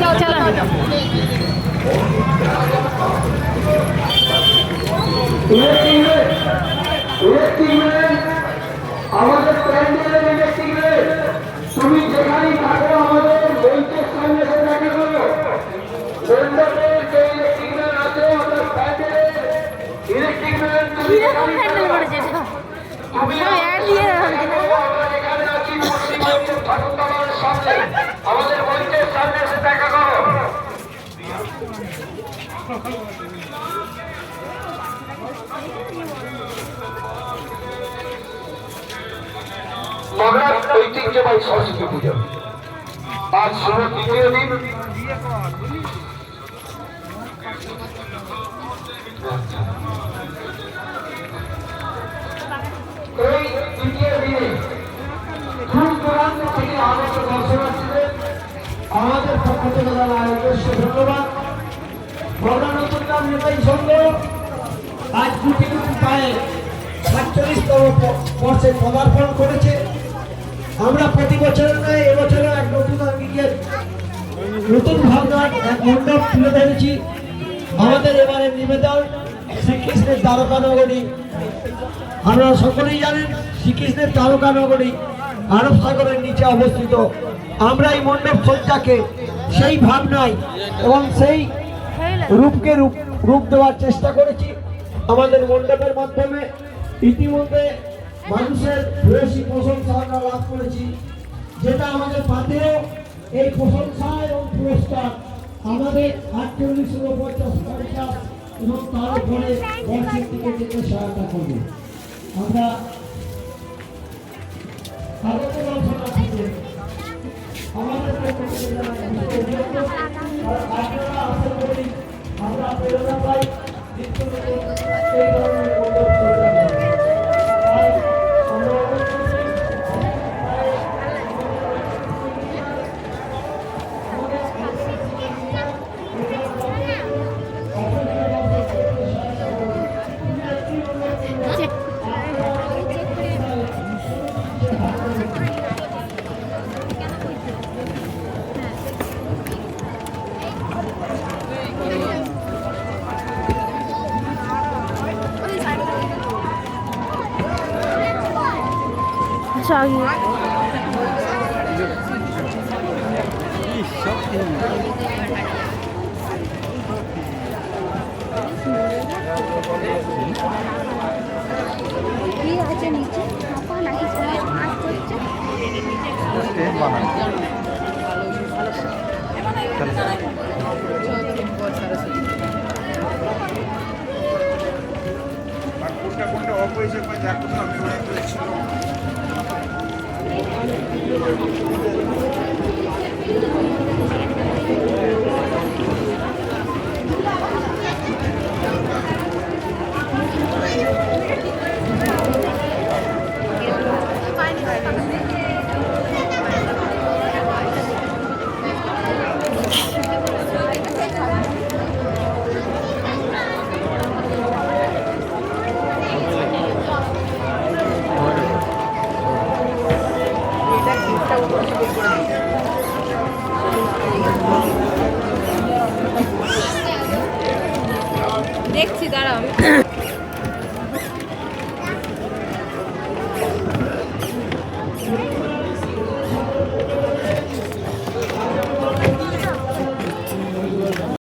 যাও চালান। আমাদের প্যান্ডেলের ইলেকট্রিক তুমি যেখানেই থাকো আমাদের মঞ্চের সামনে এসে দেখা করো। মণ্ডপের যে ইলেকট্রিক ম্যান আছে আমাদের প্যান্ডেলের ইলেকট্রিক ম্যান তুমি যেখানেই থাকো তুমি আমরা যেখানে আছি পশ্চিমবঙ্গের ঠাকুরতলার সামনে আমাদের মঞ্চের সামনে এসে দেখা করো। মগরার ঐতিহ্যবাহী সরস্বতী পুজো আজ শুভ দ্বিতীয় দিন। এই দ্বিতীয় দিনে দূর দূরান্ত থেকে আগত দর্শনার্থীদের আমাদের পক্ষ থেকে জানাই ধন্যবাদ। মগরা নতুন গ্রাম নেতাই সংঘ আজ গুটি গুটি পায়ে ৪৭তম বর্ষে পদার্পণ করেছে। আমরা প্রতি বছরের নয় এবছরে এক নতুন আঙ্গিকের নতুন ভাবনার এক মণ্ডপ তুলে ধরেছি। আমাদের এবারের নিবেদন শ্রীকৃষ্ণের দ্বারকা নগরী। আপনারা সকলেই জানেন শ্রীকৃষ্ণের দ্বারকা নগরী আরব সাগরের নিচে অবস্থিত। আমরা এই মণ্ডপ সজ্জাকে সেই ভাবনায় এবং সেই রূপকে রূপ দেওয়ার চেষ্টা করেছি আমাদের মণ্ডপের মাধ্যমে। ইতিমধ্যে মানুষের ভূয়সী প্রশংসা আমরা লাভ করেছি, যেটা আমাদের পাতেও এই প্রশংসা এবং পুরস্কার আমাদের 4850 এবং তার উপরে বর্ষের দিকে যেতে সহায়তা করবে। আমরা স্বাগত দর্শনার্থীদের আমাদের আপনারা আশা করি আমরা প্রেরণা পাই নিত্য নতুন এই ধরনের মণ্ডপ সজ্জা করার। আছে নিচে নাকি কাজ করছে কোনটা অফ হয়েছে দেখো তো আমি